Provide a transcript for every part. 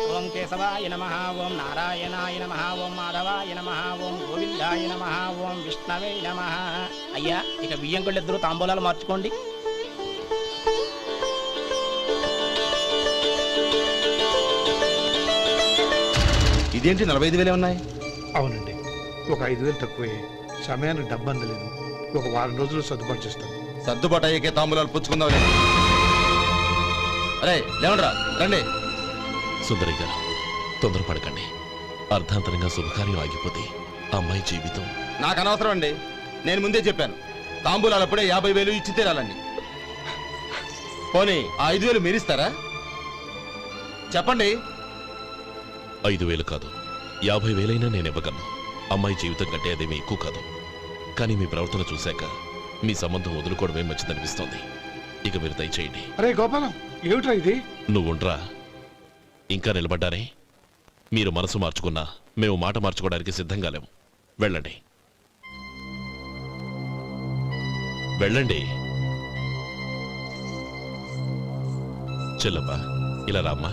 ఓం కేశవాయ నమః, ఓం నారాయణాయ నమః, ఓం మాధవాయ నమః, ఓం గోవిందాయ నమః, ఓం విష్ణవే నమః. అయ్యా, ఇక బియ్యంకుళ్ళు ఇద్దరు తాంబూలాలు మార్చుకోండి. ఇదేంటి 45,000 ఉన్నాయి? అవునండి, ఒక 5,000 తక్కువే. సమయానికి డబ్బు అందలేదు. ఒక వారం రోజులు సర్దుబాటు చేస్తాను. సర్దుబాటు అయ్యకే తాంబూలాలు పుచ్చుకుందాం. అరే లేవండ్రా, రండి. సుందరి గారు, తొందరపడకండి. అర్ధాంతరంగా శుభకార్యం ఆగిపోతే అమ్మాయి జీవితం. నాకు అనవసరం అండి, నేను ముందే చెప్పాను. తాంబూలాలు అప్పుడే 50,000 ఇచ్చి తీరాలండి. పోనీ 5,000 మీరిస్తారా? చెప్పండి. 5,000 కాదు, 50,000 నేను ఇవ్వగలను. అమ్మాయి జీవితం కంటే అదేమీ ఎక్కువ కాదు. కానీ మీ ప్రవర్తన చూశాక మీ సంబంధం వదులుకోవడమే మంచిదనిపిస్తోంది. ఇక మీరు దయచేయండి. అరే గోపాలం, ఏమిట్రా ఇది? నువ్వుండ్రా. ఇంకా నిలబడ్డారే? మీరు మనసు మార్చుకున్నా మేము మాట మార్చుకోవడానికి సిద్ధంగా లేము. వెళ్ళండి, వెళ్ళండి. చెల్లమ్మా, ఇలా రామ్మా.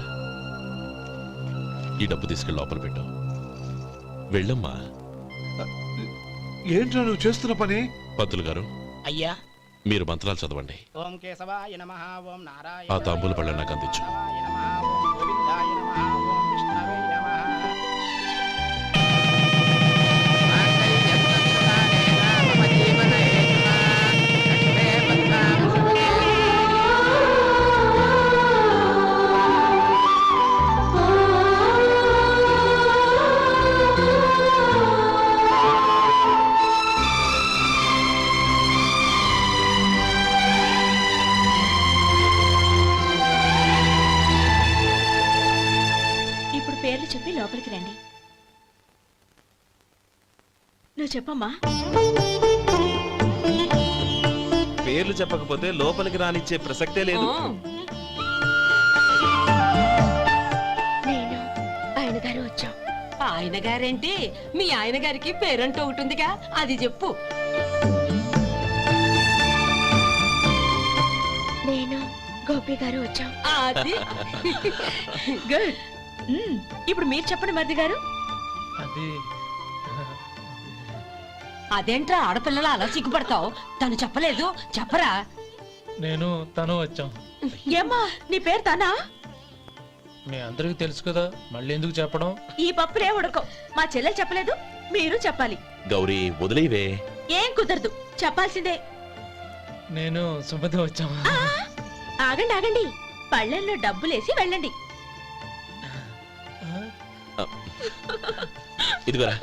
ఈ డబ్బు తీసుకెళ్ళి లోపల పెట్టు. వెళ్ళమ్మా. ఏంట్రా నువ్వు చేస్తున్న పని? పంతులు గారు, అయ్యా, మీరు మంత్రాలు చదవండి. ఓం కేశవాయ నమః, ఓం నారాయణ. ఆ తాంబూల పళ్ళ నాకు అందించు. ఓం గోవిందాయ నమః, ఓం విష్ణవే నమః. పేర్లు చెప్పి లోపలికి రండి. నువ్వు చెప్పమ్మా. పేర్లు చెప్పకపోతే లోపలికి రానిచ్చే ప్రసక్తే లేదు. నేను ఆయన గారు వచ్చాం. ఆయన గారేంటి? మీ ఆయన గారికి పేరంటూ ఒకటిగా, అది చెప్పు. నేను గోపి గారు వచ్చాం. అది గుడ్. ఇప్పుడు మీరు చెప్పండి మరిది గారు. అదేంట్రా ఆడపిల్లలు అలా సిగ్గుపడతావు? తను చెప్పలేదు, చెప్పరా. నేను తను వచ్చాం. ఏమ్మా, నీ పేరు తనా? మీ అందరికి తెలుసు కదా, మళ్ళీ ఎందుకు చెప్పడం? ఈ పప్పులే ఉడకం. మా చెల్లెలు చెప్పలేదు, మీరు చెప్పాలి. గౌరీ, వదిలేవే. ఏం కుదరదు, చెప్పాల్సిందే. నేను సుమతి వచ్చాం. ఆగండి ఆగండి, పళ్ళెంలో డబ్బులేసి వెళ్ళండి. ఇదిగోరా.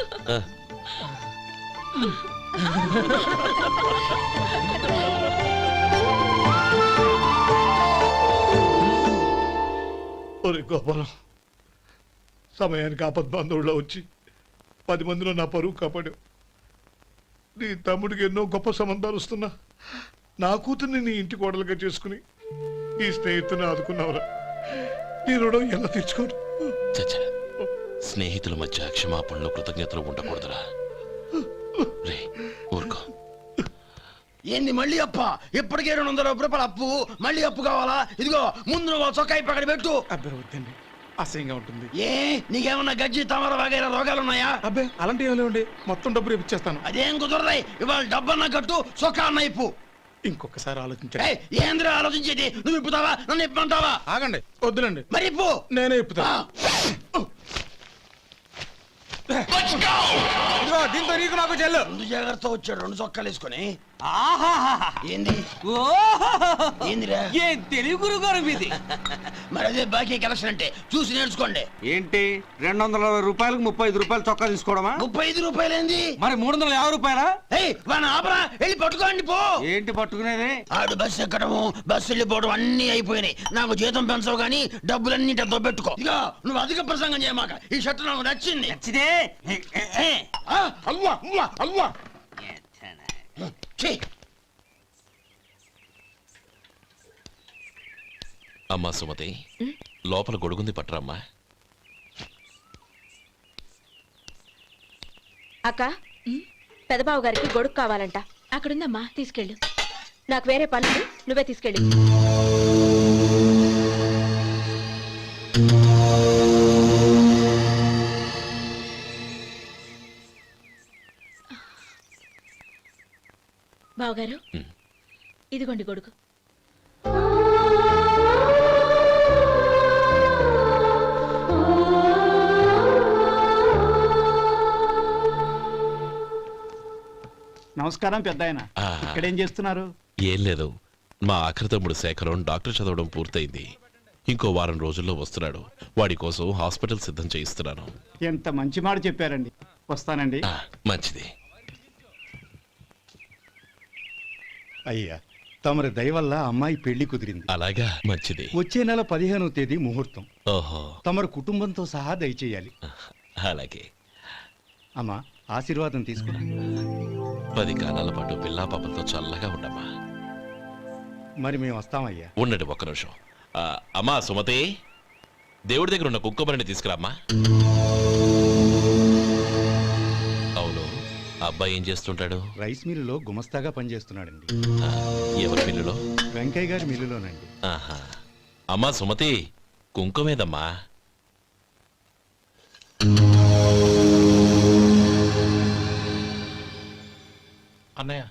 ఒరే గోపాలం, సమయానికి ఆపద్బంధువుల్లో వచ్చి 10 మందిలో నా పరువు కాపాడావు. నీ తమ్ముడికి ఎన్నో గొప్ప సంబంధాలు వస్తున్నా నా కూతుర్ని నీ ఇంటి కోడలుగా చేసుకుని ఈ స్నేహితుని ఆదుకున్నావురా. నీ రుణం ఎలా తీర్చుకోరు? చచ్చా, స్నేహితుల మధ్య క్షమాపణలు కృతజ్ఞతలు ఉండకూడదురా. రే ఊరుకో. ఏంది మళ్ళీ అప్ప? ఇప్పటికే 200 రూపాయలు అప్పు, మళ్ళీ అప్పు కావాలా? ఇదిగో ముందు నువ్వు చొక్కాయి పక్కన పెట్టు. అబ్బే వద్దండి, అసహ్యంగా ఉంటుంది. ఏ నీకేమన్నా గజ్జి తమర వగైరా రోగాలు ఉన్నాయా? అబ్బే అలాంటి ఏమి లేవండి, మొత్తం డబ్బు రేపు ఇచ్చేస్తాను. అదేం కుదరదాయి. ఇవాళ డబ్బన్నా కట్టు, చొక్కా అన్న ఇప్పు. ఇంకొకసారి ఆలోచించండి. ఏంద్ర ఆలోచించేది? నువ్వు ఇప్పుతావా, నన్ను ఇప్పమంటావా? ఆగండి, వద్దులండి. మరి ఇప్పు. నేనే ఇప్పుతా. దీంతో నీకు నాకు చెల్లు. ముందు జాగ్రత్త వచ్చాడు 2 చొక్కాలు వేసుకొని. ఏంది ఏందిరా? ఏ తెలుగు గురుగారు మీది? మరి అదే బాకీ కలెక్షన్ అంటే చూసి నేర్చుకోండి. ఏంటి 220 రూపాయలకు 35 రూపాయలు చొక్కా తీసుకోవడమా? 35 రూపాయలు ఏంది? మరి 350 రూపాయలా? వాడిని ఆపరా, వెళ్ళి పట్టుకోండి పో. ఏంటి పట్టుకునేది? ఆడు బస్సు ఎక్కడము, బస్సు వెళ్ళిపోవడం అన్ని అయిపోయినాయి. నాకు జీతం పెంచవు గానీ డబ్బులన్నీ దొబ్బెట్టుకో. ఇక నువ్వు అధిక ప్రసంగం చేయమాక. ఈ షర్ట్ నాకు నచ్చింది. నచ్చితే అల్వా అల్వా అల్వా. అమ్మా సుమతి, లోపల గొడుగుంది, పట్టరమ్మా. అక్క, పెదబాబు గారికి గొడుగు కావాలంట. అక్కడుందమ్మా, తీసుకెళ్ళు. నాకు వేరే పనులు, నువ్వే తీసుకెళ్ళి. బావగారు ఉమ్. ఇదిగోండి గొడుగు. నమస్కారం పెద్ద ఆయన. ఆ. ఇక్కడేం చేస్తున్నారు? ఏం లేదు, మా ఆఖరి తమ్ముడు శేఖరం డాక్టర్ చదవడం పూర్తయింది. ఇంకో వారం రోజుల్లో వస్తున్నాడు. వాడి కోసం హాస్పిటల్ సిద్ధం చేయిస్తున్నాను. ఎంత మంచి మాట చెప్పారండి. వస్తానండి. ఆ, మంచిది. అయ్యా, తమరి దయ వల్ల అమ్మాయి పెళ్లి కుదిరింది. అలాగా, మంచిది. వచ్చే నెల 15వ తేదీ ముహూర్తం. ఓహో, తమరు కుటుంబంతో సహా దయచేయాలి. అలాగే. అమ్మా, ఆశీర్వాదం తీసుకురా. 10 కాలాల పాటు పిల్లా పాపలతో చల్లగా ఉండమ్మా. మరి మేము వస్తామయ్యా. ఉండండి ఒక్క నిమిషం. అమ్మా సుమతి, దేవుడి దగ్గర ఉన్న కుక్కమరిని తీసుకురామ్మా. అవును, అబ్బాయి ఏం చేస్తుంటాడు? రైస్ మిల్లులో గుమస్తాగా పనిచేస్తున్నాడండి. ఆ, ఎవరి మిల్లులో? వెంకయ్య గారి మిల్లులోనండి. ఆహా. అమ్మా సుమతి, కుంకుమేదమ్మా? అన్నయ్య,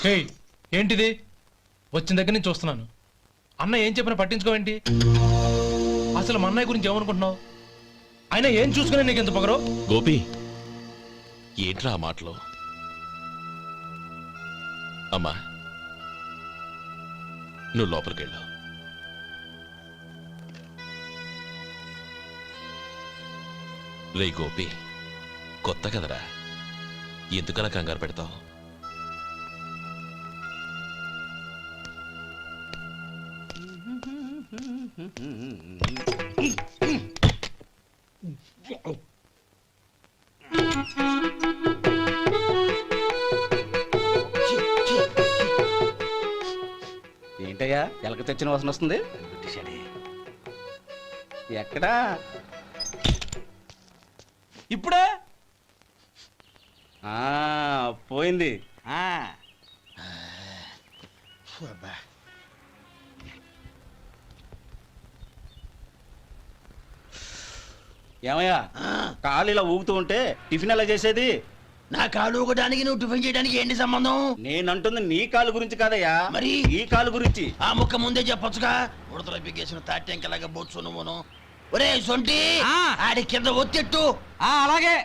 హేయ్, ఏంటిది? వచ్చిన దగ్గర నుంచి చూస్తున్నాను. అన్న ఏం చెప్పినా పట్టించుకోవేంటి? అసలు మా అన్నయ్య గురించి ఏమనుకుంటున్నావు? అయినా ఏం చూసుకునే నీకు ఎంత పొగరు? గోపి, ఏంట్రా ఆ మాటలు? అమ్మా, నువ్వు లోపలికెళ్ళు. రే గోపి, కొత్త కదరా, ఎందుకలా కంగారు పెడతావు? ఏంటయ్యా ఎలక తెచ్చిన వాసన వస్తుంది? ఎక్కడా? ఇప్పుడే పోయింది. ఏమయ్యా, కాలు ఇలా ఊగుతూ ఉంటే టిఫిన్ ఎలా చేసేది? నా కాలు ఊగడానికి నువ్వు టిఫిన్ చేయడానికి ఏంటి సంబంధం? నేనంటుంది నీ కాలు గురించి కాదయ్యా, మరి ఈ కాలు గురించి. ఆ ముక్క ముందే చెప్పొచ్చుగా. ఉడతలో పిగ్గేసిన తాటెంకలాగా బొచ్చు నువ్వును. ఒరే సొంటి, ఆడి కింద ఒత్తిట్టు. అలాగే.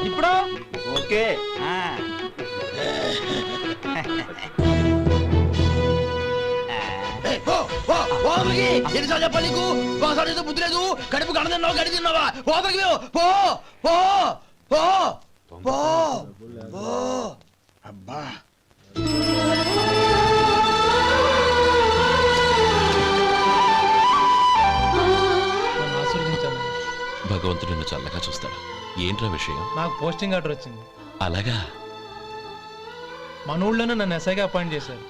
ఇప్పుడు ఓకే. ఎన్నిసార్లు చెప్పాలి నీకు? ఒకసారి బుద్ధి లేదు. కడుపు గడ తిన్నావు, గడి తిన్నావా? పోతకి పో పో పో పో పో. అబ్బా, నన్ను ఆశీర్వదించాను. భగవంతుడు నిన్ను చల్లగా చూస్తాడు. ఏంట్రా విషయం? నాకు పోస్టింగ్ ఆర్డర్ వచ్చింది. అలాగా? మన ఊళ్ళోనే నన్ను ఎస్ఐగా అపాయింట్ చేశారు.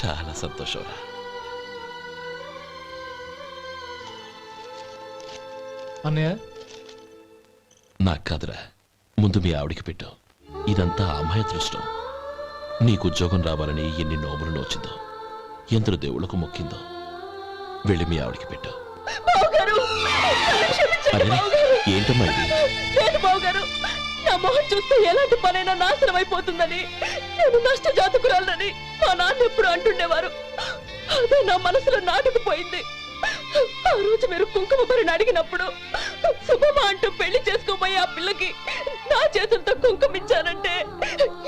చాలా సంతోషంరా. అన్నయ్య, నాకు కాదురా, ముందు మీ ఆవిడికి పెట్టు. ఇదంతా అమ్మాయి అదృష్టం. నీకు ఉద్యోగం రావాలని ఎన్ని నోములు నోచిందో, ఎందరు దేవుళ్లకు మొక్కిందో. వెళ్ళి మీ ఆవిడికి పెట్టు. బావగారు, నన్ను క్షమించండి అరే, బావగారు. ఏంటమ్మా ఇది? లేదు బావగారు, నా మొహం చూస్తే ఎలాంటి పనైనా నాశనం అయిపోతుందని, నేను నష్ట జాతకురాలని మా నాన్న ఎప్పుడు అంటుండేవారు. అదే నా మనసులో నాటుకుపోయింది. ఆ రోజు మీరు కుంకుమ భరిని అడిగినప్పుడు శుభమా అంటూ పెళ్లి చేసుకోబోయే ఆ పిల్లకి నా చేతులతో కుంకుమ ఇచ్చానంటే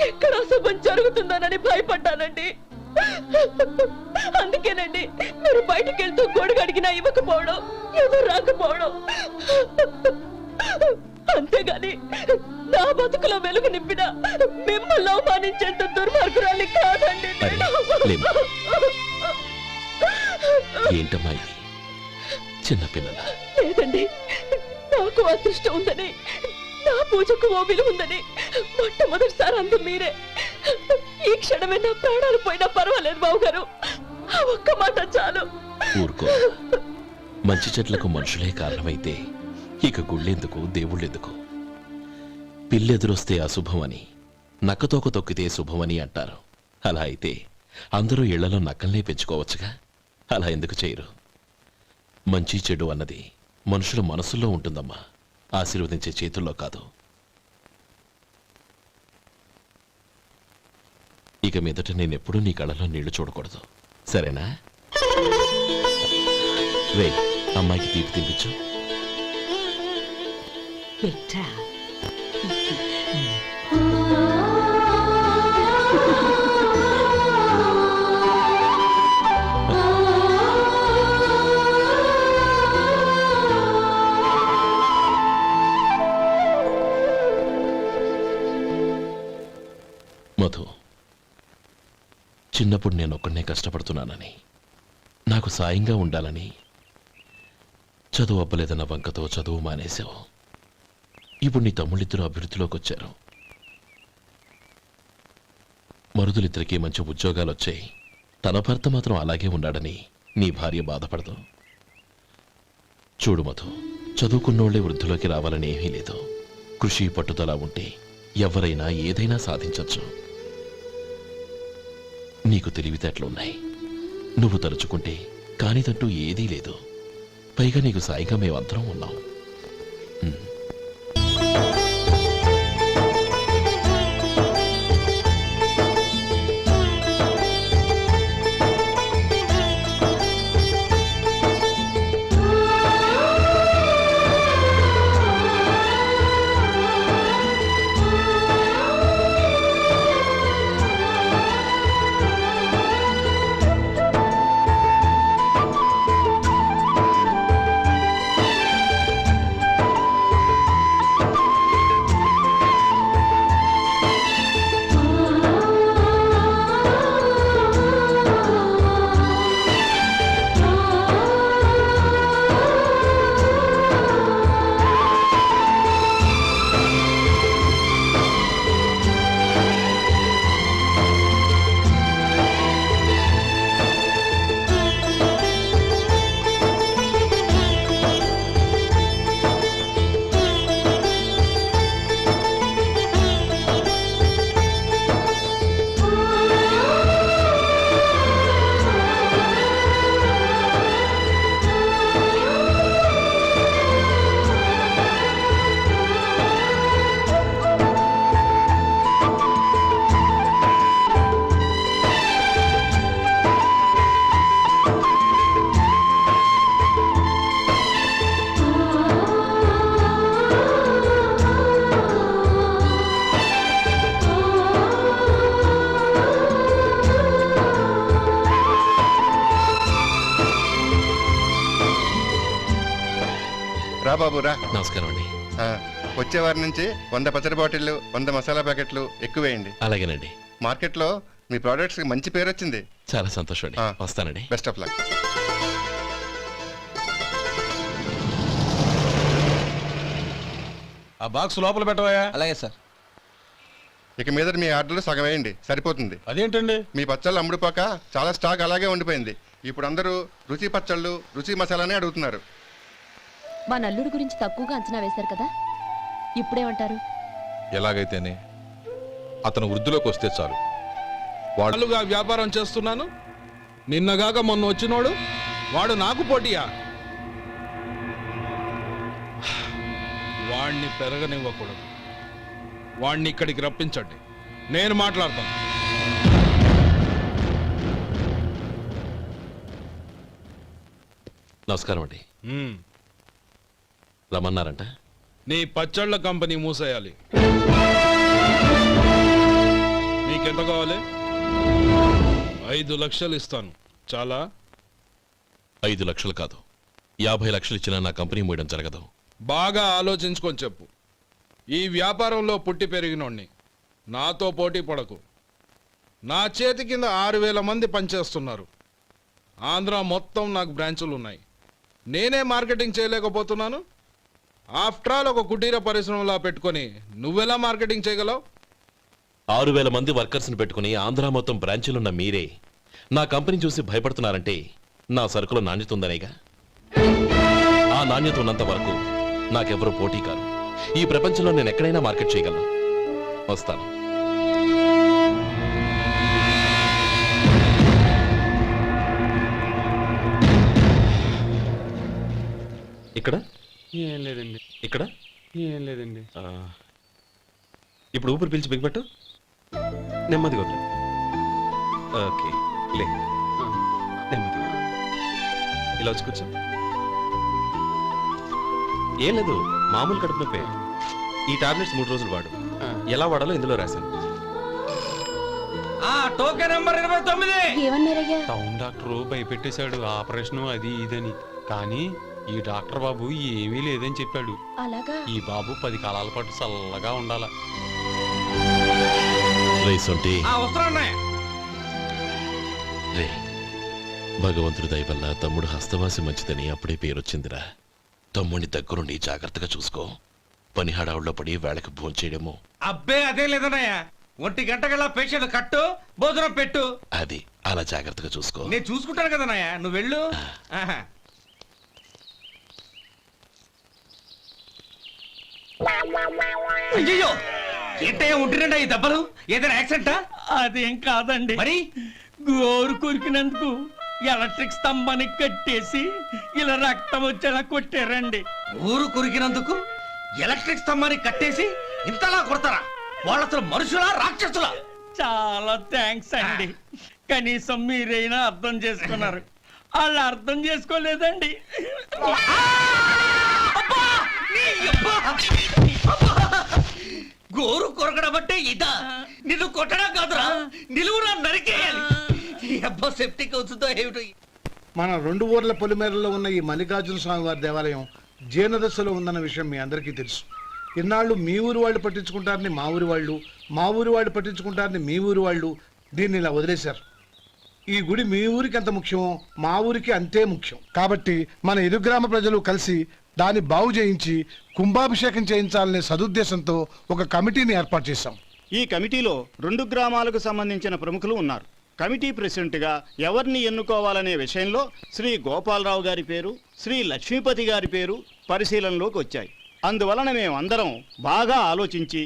ఎక్కడ అశుభం జరుగుతుందోనని భయపడ్డానండి. అందుకేనండి మీరు బయటికి వెళ్తూ గొడుగు అడిగినా ఇవ్వకపోవడం, ఎవరు రాకపోవడం. అంతేగాని నా బతుకులో వెలుగు నింపిన మిమ్మల్ని అవమానించేంత దుర్మార్గురాలి కాదండి నేను. లేమ్మా. ఏంటమ్మా ఇది? చిన్నపిల్లల? లేదండి, నాకు అదృష్టం ఉందని, నా పూజకు ఓ విలువ ఉందని మొట్టమొదటిసారి అందు మీరే. ఈ క్షణమే నా ప్రాణాలు పోయినా పర్వాలేదు బావగారు, ఆ ఒక్క మాట చాలు. ఊరుకో. మంచి చెట్లకు మనుషులే కారణమైతే ఇక గుళ్ళెందుకు, దేవుళ్ళెందుకు? పిల్లెదురొస్తే అశుభమని, నక్కతోక తొక్కితే శుభమని అంటారు. అలా అయితే అందరూ ఇళ్లలో నక్కల్నే పెంచుకోవచ్చుగా. అలా ఎందుకు చేయరు? మంచి చెడు అన్నది మనుషుల మనసుల్లో ఉంటుందమ్మా, ఆశీర్వదించే చేతుల్లో కాదు. ఇక మీదట నేనెప్పుడూ నీ కళ్ళలో నీళ్లు చూడకూడదు, సరేనా? రే, అమ్మాయికి తీపి తినిపించు. పెట్టా మధు, చిన్నప్పుడు నేనొక్కడనే కష్టపడుతున్నానని, నాకు సాయంగా ఉండాలని చదువు అవ్వలేదన్న వంకతో చదువు మానేశావు. ఇప్పుడు నీ తమ్ముళ్ళిద్దరూ అభివృద్ధిలోకి వచ్చారు. మరుదులిద్దరికీ మంచి ఉద్యోగాలు వచ్చాయి. తన భర్త మాత్రం అలాగే ఉన్నాడని నీ భార్య బాధపడదు. చూడు మధు, చదువుకున్నోళ్లే వృద్ధిలోకి రావాలని ఏమీ లేదు. కృషి పట్టుదల ఉంటే ఎవరైనా ఏదైనా సాధించవచ్చు. నీకు తెలివితేటలున్నాయి. నువ్వు తలుచుకుంటే కానిదంటూ ఏదీ లేదు. పైగా నీకు సాయిగా మేమందరం ఉన్నాం. రా బాబు రా. నమస్కారం అండి. వచ్చే వారి నుంచి 100 పచ్చడి బాటిళ్లు 100 మసాలా ప్యాకెట్లు ఎక్కువేయండి. అలాగేనండి. మార్కెట్లో మీ ప్రోడక్ట్స్ కి మంచి పేరు వచ్చింది. చాలా సంతోషం అండి. వస్తానండి. Best of luck. ఆ బాక్స్ లోపల పెట్టవా? అలాగే సార్. ఇక మీద మీ ఆర్డర్లు సగం వేయండి, సరిపోతుంది. అదేంటండి? మీ పచ్చళ్ళు అమ్ముడుపోక చాలా స్టాక్ అలాగే ఉండిపోయింది. ఇప్పుడు అందరూ రుచి పచ్చళ్ళు రుచి మసాలానే అడుగుతున్నారు. మా నల్లుడి గురించి తక్కువగా అంచనా వేశారు కదా, ఇప్పుడేమంటారు? ఎలాగైతేనే అతను వృద్ధిలోకి వస్తే చాలు. వాళ్ళుగా వ్యాపారం చేస్తున్నాను, నిన్నగాక మొన్న వచ్చినోడు వాడు నాకు పోటీయా? వాణ్ణి పెరగనివ్వకూడదు. వాణ్ణి ఇక్కడికి రప్పించండి, నేను మాట్లాడతాను. నమస్కారం అండి. రమ్మన్నారంట? నీ పచ్చళ్ళ కంపెనీ మూసేయాలి. నీకెంత కావాలి? 5 లక్షలు ఇస్తాను. చాలా? 5 లక్షలు కాదు, 50 లక్షలు ఇచ్చినా నా కంపెనీ మూయడం జరగదు. బాగా ఆలోచించుకొని చెప్పు. ఈ వ్యాపారంలో పుట్టి పెరిగినోడ్ని, నాతో పోటీ పడకు. నా చేతి కింద 6000 మంది పనిచేస్తున్నారు. ఆంధ్ర మొత్తం నాకు బ్రాంచులు ఉన్నాయి. నేనే మార్కెటింగ్ చేయలేకపోతున్నాను. ఆఫ్టర్ ఆల్ ఒక కుటీర పరిశ్రమలా పెట్టుకొని నువ్వెలా మార్కెటింగ్ చేయగలవు? 6000 మంది వర్కర్స్ని పెట్టుకుని ఆంధ్ర మొత్తం బ్రాంచీలున్న మీరే నా కంపెనీ చూసి భయపడుతున్నారంటే నా సరుకులో నాణ్యత ఉందనేగా. ఆ నాణ్యత ఉన్నంత వరకు నాకెవరూ పోటీ కాదు. ఈ ప్రపంచంలో నేను ఎక్కడైనా మార్కెట్ చేయగలను. వస్తాను. ఇక్కడ ఏం లేదండి. ఇక్కడ ఏం లేదండి. ఇప్పుడు ఊపిరి పీల్చి బిగ్బట్టు. నెమ్మదిగా వదిలే. ఓకే, లే. నెమ్మదిగా ఇలా వచ్చి కూర్చో. ఏం లేదు, మామూలు కడుపు నొప్పే. ఈ టాబ్లెట్స్ 3 రోజులు వాడు. ఎలా వాడాలో ఇందులో రాశాను. Token number 29. టౌన్ డాక్టర్ భయపెట్టేశాడు, ఆపరేషన్ అది ఇదని. కానీ ఈ డాక్టర్ బాబు ఏమీ లేదని చెప్పాడు. అలాగా? ఈ బాబు 10 కాలాల పాటు చల్లగా ఉండాల. రే, భగవంతుడి దయ వల్ల తమ్ముడు హస్తవాసి మంచిదని అప్పుడే పేరొచ్చిందిరా. తమ్ముడిని దగ్గరుండి జాగ్రత్తగా చూసుకో. పని హడావుల్లో పడి వేళకి భోంచేయడము. అబ్బే అదే లేదన్నయ్య. 1 గంటకల్లా పేషెంట్ కట్టు, భోజనం పెట్టు. అది అలా జాగ్రత్తగా చూసుకో. నేను చూసుకుంటాను కదన్నయ్య, నువ్వు వెళ్ళు. అయ్యో, ఏంటయ్యా ఉంటున్నాడా ఈ దెబ్బలు? ఏదైనా యాక్సిడెంటా? అదేం కాదండి, మరి గోరు కొరికినందుకు ఎలక్ట్రిక్ స్తంభానికి కట్టేసి ఇలా రక్తం వచ్చేలా కొట్టారండి. ఊరు కొరికినందుకు ఎలక్ట్రిక్ స్తంభానికి కట్టేసి ఇంతలా కొడతారా? వాళ్ళు అసలు మనుషులా రాక్షసులా? చాలా థ్యాంక్స్ అండి, కనీసం మీరైనా అర్థం చేసుకున్నారు. వాళ్ళు అర్థం చేసుకోలేదండి. గోరు కొరకడం అంటే ఇదా? నిన్ను కొట్టడం కాదురా, నిలువురా నరికేయాలి. అబ్బా సెప్టిక్ అవుతుందో ఏమిటో. మన 2 ఊర్ల పొలిమేరలో ఉన్న ఈ మల్లికార్జున స్వామి వారి దేవాలయం జీర్ణదశలో ఉందన్న విషయం మీ అందరికీ తెలుసు. ఇన్నాళ్ళు మీ ఊరు వాళ్ళు పట్టించుకుంటారని మా ఊరి వాళ్ళు, మా ఊరి వాళ్ళు పట్టించుకుంటారని మీ ఊరి వాళ్ళు దీన్ని ఇలా వదిలేశారు. ఈ గుడి మీ ఊరికి ఎంత ముఖ్యమో మా ఊరికి అంతే ముఖ్యం. కాబట్టి మన ఇరు గ్రామ ప్రజలు కలిసి దాన్ని బాగు చేయించి కుంభాభిషేకం చేయించాలనే సదుద్దేశంతో ఒక కమిటీని ఏర్పాటు చేశాం. ఈ కమిటీలో 2 గ్రామాలకు సంబంధించిన ప్రముఖులు ఉన్నారు. కమిటీ ప్రెసిడెంట్గా ఎవరిని ఎన్నుకోవాలనే విషయంలో శ్రీ గోపాలరావు గారి పేరు, శ్రీ లక్ష్మీపతి గారి పేరు పరిశీలనలోకి వచ్చాయి. అందువలన మేమందరం బాగా ఆలోచించి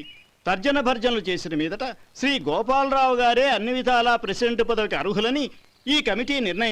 తర్జన భర్జనలు చేసిన మీదట శ్రీ గోపాలరావు గారే అన్ని విధాలా ప్రెసిడెంట్ పదవికి అర్హులని ఈ కమిటీ నిర్ణయం